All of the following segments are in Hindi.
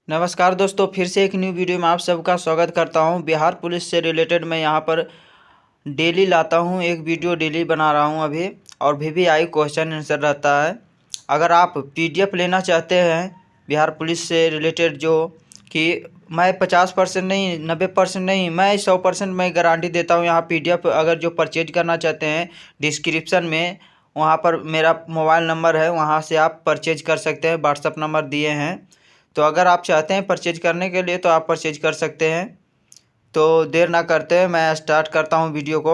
नमस्कार दोस्तों, फिर से एक न्यू वीडियो में आप सबका स्वागत करता हूं। बिहार पुलिस से रिलेटेड मैं यहां पर डेली लाता हूं, एक वीडियो डेली बना रहा हूं अभी। और VVI क्वेश्चन आंसर रहता है। अगर आप PDF लेना चाहते हैं बिहार पुलिस से रिलेटेड, जो कि मैं 50% नहीं, 90% नहीं, मैं 100% मैं गारंटी देता हूं। यहाँ PDF अगर जो परचेज करना चाहते हैं, डिस्क्रिप्शन में वहाँ पर मेरा मोबाइल नंबर है, वहाँ से आप परचेज कर सकते हैं। व्हाट्सअप नंबर दिए हैं, तो अगर आप चाहते हैं परचेज करने के लिए तो आप परचेज कर सकते हैं। तो देर ना करते मैं स्टार्ट करता हूं वीडियो को।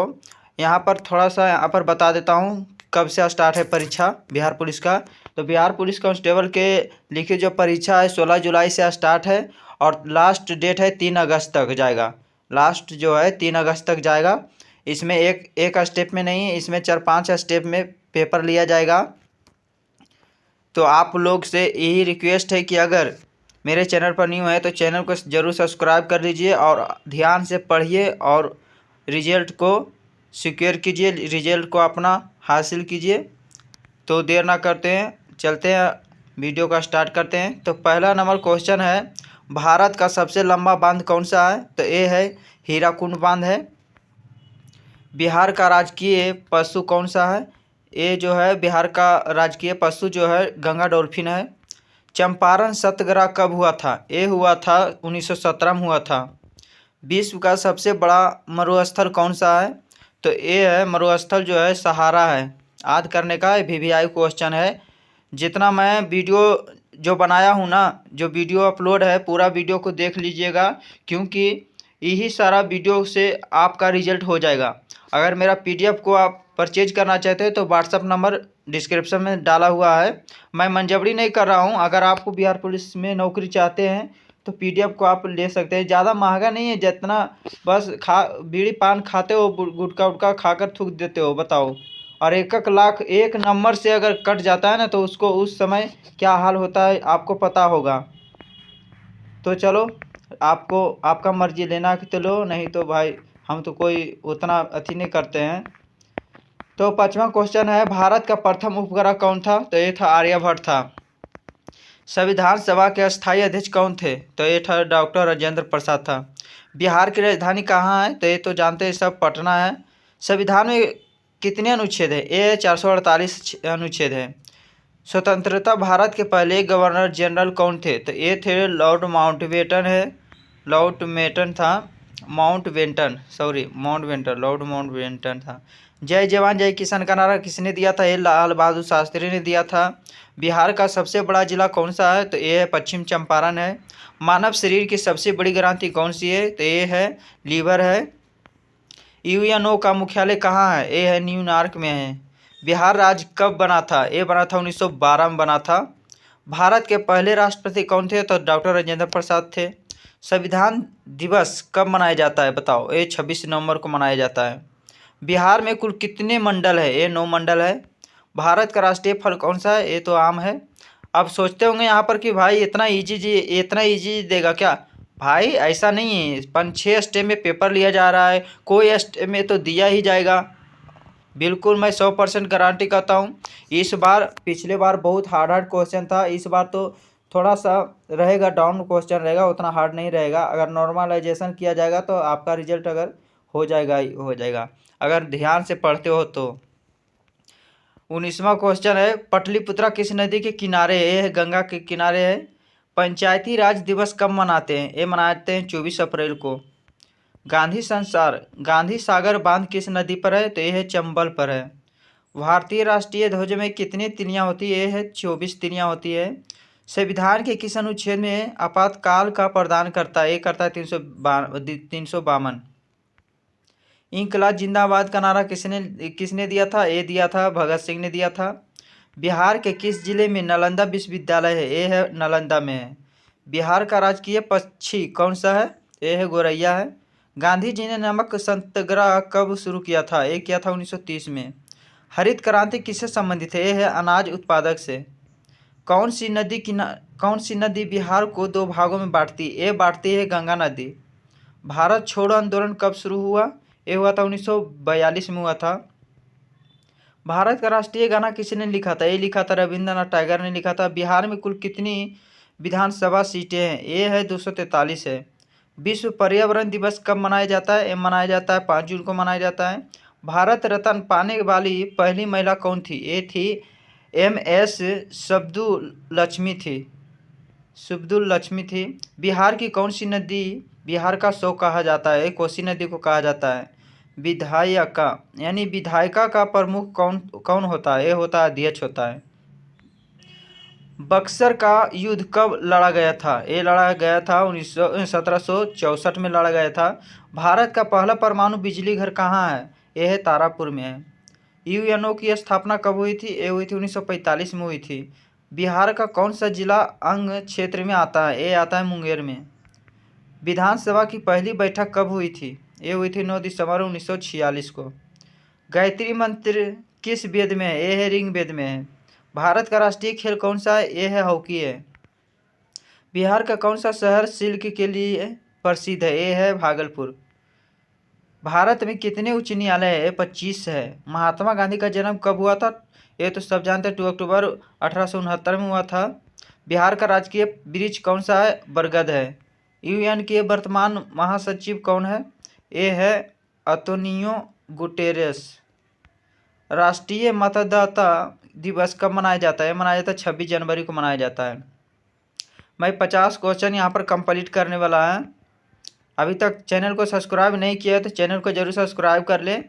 यहाँ पर थोड़ा सा यहाँ पर बता देता हूं कब से स्टार्ट है परीक्षा बिहार पुलिस का। तो बिहार पुलिस कांस्टेबल के लिखित जो परीक्षा है 16 जुलाई से स्टार्ट है और लास्ट डेट है 3 अगस्त तक जाएगा। लास्ट जो है 3 अगस्त तक जाएगा। इसमें एक स्टेप में नहीं, इसमें 4-5 स्टेप में पेपर लिया जाएगा। तो आप लोग से यही रिक्वेस्ट है कि अगर मेरे चैनल पर न्यू है तो चैनल को ज़रूर सब्सक्राइब कर लीजिए और ध्यान से पढ़िए और रिजल्ट को सिक्योर कीजिए, रिजल्ट को अपना हासिल कीजिए। तो देर ना करते हैं, चलते हैं वीडियो का स्टार्ट करते हैं। तो पहला नंबर क्वेश्चन है, भारत का सबसे लंबा बांध कौन सा है? तो ये है हीराकुंड बांध है। बिहार का राजकीय पशु कौन सा है? ये जो है बिहार का राजकीय पशु जो है गंगा डॉल्फिन है। चंपारण सत्याग्रह कब हुआ था? ये हुआ था 1917 में हुआ था। विश्व का सबसे बड़ा मरुस्थल कौन सा है? तो ये है मरुस्थल जो है सहारा है। याद करने का VVI क्वेश्चन है। जितना मैं वीडियो जो बनाया हूँ ना, जो वीडियो अपलोड है, पूरा वीडियो को देख लीजिएगा, क्योंकि यही सारा वीडियो से आपका रिजल्ट हो जाएगा। अगर मेरा PDF को आप परचेज करना चाहते हैं तो व्हाट्सअप नंबर डिस्क्रिप्शन में डाला हुआ है। मैं मंजबड़ी नहीं कर रहा हूँ। अगर आपको बिहार पुलिस में नौकरी चाहते हैं तो PDF को आप ले सकते हैं। ज़्यादा महंगा नहीं है, जितना बस बीड़ी पान खाते हो, गुटखा उटखा खाकर थूक देते हो, बताओ। और 1-1 लाख एक नंबर से अगर कट जाता है ना, तो उसको उस समय क्या हाल होता है आपको पता होगा। तो चलो, आपको आपका मर्जी लेना कि तो लो, नहीं तो भाई हम तो कोई उतना अथी नहीं करते हैं। तो 5वां क्वेश्चन है, भारत का प्रथम उपग्रह कौन था? तो ये था आर्यभट्ट था। संविधान सभा के अस्थायी अध्यक्ष कौन थे? तो ये था डॉक्टर राजेंद्र प्रसाद था। बिहार की राजधानी कहाँ है? तो ये तो जानते हैं सब, पटना है। संविधान में कितने अनुच्छेद है? ये 448 अनुच्छेद है। स्वतंत्रता भारत के पहले गवर्नर जनरल कौन थे? तो ये थे लॉर्ड माउंटबेटन है। माउंटबेटन था, Mountbatten, sorry Mountbatten, Lord Mountbatten था। जय जवान जय किसान का नारा किसने दिया था? ये लाल बहादुर शास्त्री ने दिया था। बिहार का सबसे बड़ा जिला कौन सा है? तो ये है पश्चिम चंपारण है। मानव शरीर की सबसे बड़ी ग्रंथि कौन सी है? तो ये है लीवर है। UNO का मुख्यालय कहाँ है? ये है न्यूयॉर्क में है। बिहार राज्य कब बना था? ये बना था 1912 में बना था। भारत के पहले राष्ट्रपति कौन थे? तो डॉक्टर राजेंद्र प्रसाद थे। संविधान दिवस कब मनाया जाता है? बताओ। ये 26 नवंबर को मनाया जाता है। बिहार में कुल कितने मंडल है? ये 9 मंडल है। भारत का राष्ट्रीय फल कौन सा है? ये तो आम है। अब सोचते होंगे यहाँ पर कि भाई इतना इजी देगा क्या? भाई ऐसा नहीं है। 5-6 स्टेप में पेपर लिया जा रहा है, कोई स्टेप में तो दिया ही जाएगा। बिल्कुल मैं 100% गारंटी करता हूँ। इस बार, पिछले बार बहुत हार्ड क्वेश्चन था, इस बार तो थोड़ा सा रहेगा, डाउन क्वेश्चन रहेगा, उतना हार्ड नहीं रहेगा। अगर नॉर्मलाइजेशन किया जाएगा तो आपका रिजल्ट अगर हो जाएगा ही हो जाएगा, अगर ध्यान से पढ़ते हो तो। 19वां क्वेश्चन है, पटलिपुत्रा किस नदी के किनारे है? ये है गंगा के किनारे है। पंचायती राज दिवस कब मनाते हैं? ये मनाते हैं 24 अप्रैल को। गांधी सागर बांध किस नदी पर है? तो ये है चंबल पर है। भारतीय राष्ट्रीय ध्वज में कितनी तिलियां होती है? ये है 24 तिलियां होती है। संविधान के किस अनुच्छेद में आपातकाल का प्रावधान करता है? ये करता है 352। इंकलाब जिंदाबाद का नारा किसने दिया था? ये दिया था भगत सिंह ने दिया था। बिहार के किस जिले में नालंदा विश्वविद्यालय है? ये है नालंदा में है। बिहार का राजकीय पक्षी कौन सा है? ये है गोरैया है। गांधी जी ने नमक सत्याग्रह कब शुरू किया था? ये किया था 1930 में। हरित क्रांति किससे संबंधित है? ये है अनाज उत्पादक से। कौन सी नदी बिहार को 2 भागों में बांटती है? ये बांटती है गंगा नदी। भारत छोड़ो आंदोलन कब शुरू हुआ? ये हुआ था 1942 में हुआ था। भारत का राष्ट्रीय गाना किसने लिखा था? ये लिखा था रविंद्रनाथ टैगोर ने लिखा था। बिहार में कुल कितनी विधानसभा सीटें हैं? ए है 243 है। विश्व पर्यावरण दिवस कब मनाया जाता है? ये मनाया जाता है 5 जून को मनाया जाता है। भारत रत्न पाने वाली पहली महिला कौन थी? ये थी MS सुब्बुलक्ष्मी थी। सुब्बुलक्ष्मी थी। बिहार की कौन सी नदी बिहार का शोक कहा जाता है? कोसी नदी को कहा जाता है। विधायिका यानी विधायिका का प्रमुख कौन कौन होता है? ये होता है अध्यक्ष होता है। बक्सर का युद्ध कब लड़ा गया था? ये लड़ा गया था 1764 में लड़ा गया था। भारत का पहला परमाणु बिजली घर कहाँ है? ये है तारापुर में है। UNO की स्थापना कब हुई थी? ये हुई थी 1945 में हुई थी। बिहार का कौन सा जिला अंग क्षेत्र में आता है? ये आता है मुंगेर में। विधानसभा की पहली बैठक कब हुई थी? ये हुई थी 9 दिसंबर 1946 को। गायत्री मंत्र किस वेद में है? ये है ऋग्वेद में है। भारत का राष्ट्रीय खेल कौन सा है? ये है हॉकी है। बिहार का कौन सा शहर सिल्क के लिए प्रसिद्ध है? ये है भागलपुर। भारत में कितने उच्च न्यायालय है? 25 है। महात्मा गांधी का जन्म कब हुआ था? ये तो सब जानते हैं, 2 अक्टूबर 1869 में हुआ था। बिहार का राजकीय वृक्ष कौन सा है? बरगद है। UN के वर्तमान महासचिव कौन है? ये है अंतोनियो गुटेरेस। राष्ट्रीय मतदाता दिवस कब मनाया जाता है? मनाया जाता है 26 जनवरी को मनाया जाता है। मैं 50 क्वेश्चन यहाँ पर कंप्लीट करने वाला है। अभी तक चैनल को सब्सक्राइब नहीं किया है तो चैनल को जरूर सब्सक्राइब कर लें।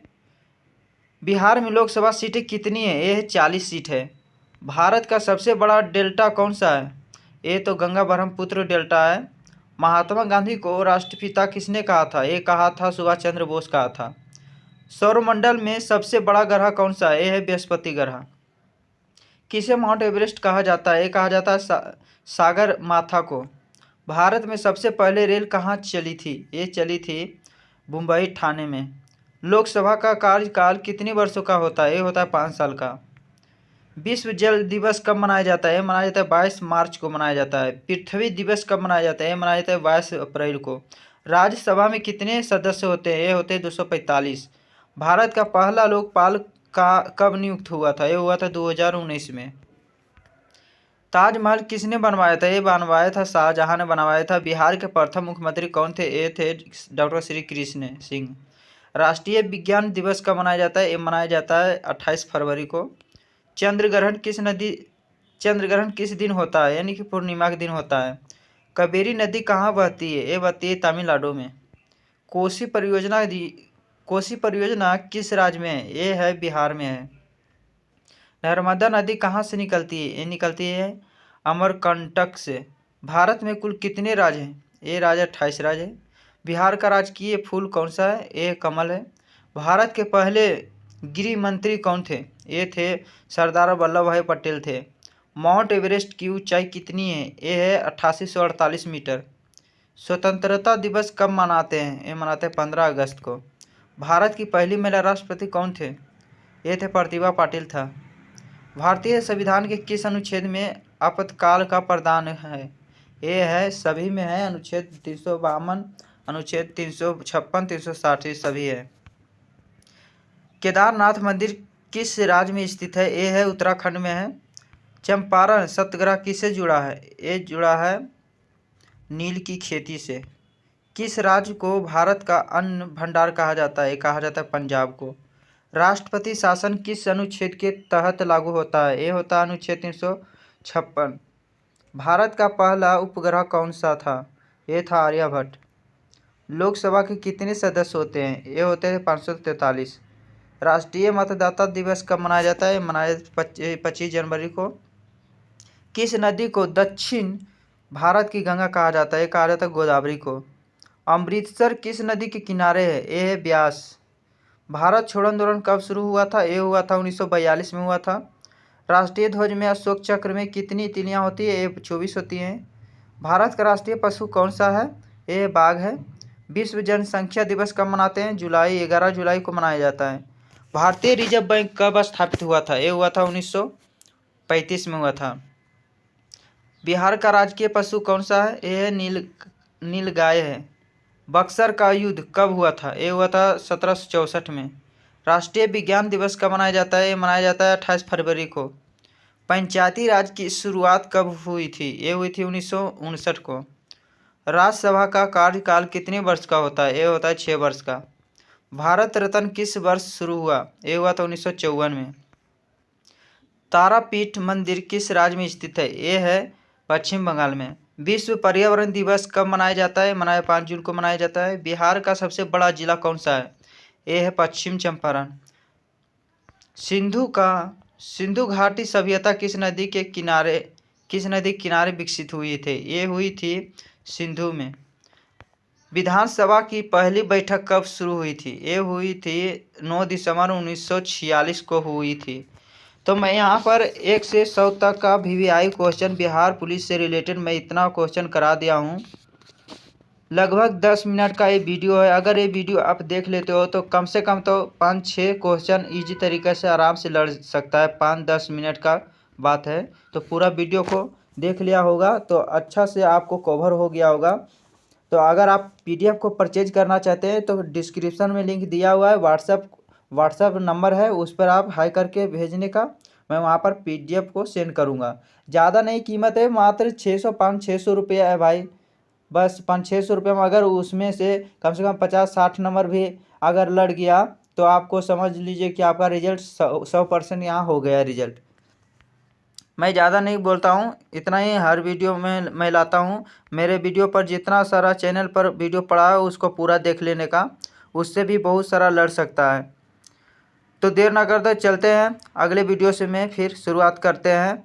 बिहार में लोकसभा सीटें कितनी है? ये है 40 सीट है। भारत का सबसे बड़ा डेल्टा कौन सा है? ये तो गंगा ब्रह्मपुत्र डेल्टा है। महात्मा गांधी को राष्ट्रपिता किसने कहा था? ये कहा था सुभाष चंद्र बोस कहा था। सौरमंडल में सबसे बड़ा ग्रह कौन सा है? ये है बृहस्पति ग्रह। किसे माउंट एवरेस्ट कहा जाता है? ये कहा जाता है सागर माथा को। भारत में सबसे पहले रेल कहाँ चली थी? ये चली थी मुंबई ठाणे में। लोकसभा का कार्यकाल कितने वर्षों का होता है? ये होता है 5 साल का। विश्व जल दिवस कब मनाया जाता है? मनाया जाता है 22 मार्च को मनाया जाता है। पृथ्वी दिवस कब मनाया जाता है? मनाया जाता है 22 अप्रैल को। राज्यसभा में कितने सदस्य होते हैं? ये होते हैं 245। भारत का पहला लोकपाल का कब नियुक्त हुआ था? ये हुआ था 2019 में। ताजमहल किसने बनवाया था? ये बनवाया था शाहजहां ने बनवाया था। बिहार के प्रथम मुख्यमंत्री कौन थे? ये थे डॉक्टर श्री कृष्ण सिंह। राष्ट्रीय विज्ञान दिवस कब मनाया जाता है? ये मनाया जाता है 28 फरवरी को। चंद्रग्रहण किस दिन होता है? यानी कि पूर्णिमा के दिन होता है। कावेरी नदी कहाँ बहती है? ये बहती है तमिलनाडु में। कोसी परियोजना किस राज्य में है? ये है बिहार में है। नर्मदा नदी कहाँ से निकलती है? ये निकलती है अमरकंटक से। भारत में कुल कितने राज्य हैं? ये राज्य 28 राज्य है। बिहार का राजकीय फूल कौन सा है? ये कमल है। भारत के पहले गृह मंत्री कौन थे? ये थे सरदार वल्लभ भाई पटेल थे। माउंट एवरेस्ट की ऊंचाई कितनी है? ये है 8848 मीटर। स्वतंत्रता दिवस कब मनाते हैं? ये मनाते हैं 15 अगस्त को। भारत की पहली महिला राष्ट्रपति कौन थे? ये थे प्रतिभा पाटिल था। भारतीय संविधान के किस अनुच्छेद में आपातकाल का प्रावधान है? ये है सभी में है। अनुच्छेद 352, अनुच्छेद 356, 360 सभी है। केदारनाथ मंदिर किस राज्य में स्थित है? ये है उत्तराखंड में है। चंपारण सत्याग्रह किससे जुड़ा है? ये जुड़ा है नील की खेती से। किस राज्य को भारत का अन्न भंडार कहा जाता है? कहा जाता है पंजाब को। राष्ट्रपति शासन किस अनुच्छेद के तहत लागू होता है? ये होता है अनुच्छेद 356। भारत का पहला उपग्रह कौन सा था? ये था आर्यभट्ट। लोकसभा के कितने सदस्य होते हैं? ये होते हैं 543। राष्ट्रीय मतदाता दिवस कब मनाया जाता है? मनाया 25 जनवरी को। किस नदी को दक्षिण भारत की गंगा कहा जाता है? कहा जाता है गोदावरी को। अमृतसर किस नदी के किनारे है? ये है ब्यास। भारत छोड़ो आंदोलन कब शुरू हुआ था? ये हुआ था 1942 में हुआ था। राष्ट्रीय ध्वज में अशोक चक्र में कितनी तिलियां होती है? ये 24 होती हैं। भारत का राष्ट्रीय पशु कौन सा है? ये बाघ है। विश्व जनसंख्या दिवस कब मनाते हैं? 11 जुलाई को मनाया जाता है। भारतीय रिजर्व बैंक कब स्थापित हुआ था? ये हुआ था 1935 में हुआ था। बिहार का राजकीय पशु कौन सा है? ये है नीलगाय है। बक्सर का युद्ध कब हुआ था? ये हुआ था 1764 में। राष्ट्रीय विज्ञान दिवस कब मनाया जाता है? ये मनाया जाता है 28 फरवरी को। पंचायती राज की शुरुआत कब हुई थी? ये हुई थी 1959 को। राज्यसभा का कार्यकाल कितने वर्ष का होता है? ये होता है 6 वर्ष का। भारत रत्न किस वर्ष शुरू हुआ? ये हुआ था 1954 में। तारापीठ मंदिर किस राज्य में स्थित है? ये है पश्चिम बंगाल में। विश्व पर्यावरण दिवस कब मनाया जाता है? 5 जून को मनाया जाता है। बिहार का सबसे बड़ा जिला कौन सा है? ये है पश्चिम चंपारण। सिंधु घाटी सभ्यता किस नदी के किनारे विकसित हुई थे? ये हुई थी सिंधु में। विधानसभा की पहली बैठक कब शुरू हुई थी? ये हुई थी 9 दिसंबर 1946 को हुई थी। तो मैं यहाँ पर 1 से 100 तक का VVI क्वेश्चन बिहार पुलिस से रिलेटेड मैं इतना क्वेश्चन करा दिया हूँ। लगभग 10 मिनट का ये वीडियो है। अगर ये वीडियो आप देख लेते हो तो कम से कम तो 5-6 क्वेश्चन ईजी तरीके से आराम से लड़ सकता है। 5-10 मिनट का बात है, तो पूरा वीडियो को देख लिया होगा तो अच्छा से आपको कवर हो गया होगा। तो अगर आप PDF को परचेज करना चाहते हैं तो डिस्क्रिप्शन में लिंक दिया हुआ है। व्हाट्सअप नंबर है, उस पर आप हाई करके भेजने का, मैं वहाँ पर PDF को सेंड करूँगा। ज़्यादा नहीं कीमत है, मात्र 500-600 रुपये है भाई। बस 500-600 रुपये में अगर उसमें से कम 50-60 नंबर भी अगर लड़ गया तो आपको समझ लीजिए कि आपका रिजल्ट 100% यहाँ हो गया रिजल्ट। मैं ज़्यादा नहीं बोलता हूँ, इतना ही हर वीडियो में मैं लाता हूँ। मेरे वीडियो पर जितना सारा चैनल पर वीडियो पड़ा है उसको पूरा देख लेने का, उससे भी बहुत सारा लड़ सकता है। तो देर ना करते चलते हैं अगले वीडियो से मैं फिर शुरुआत करते हैं।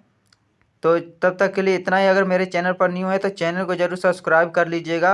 तो तब तक के लिए इतना ही। अगर मेरे चैनल पर न्यू है तो चैनल को ज़रूर सब्सक्राइब कर लीजिएगा।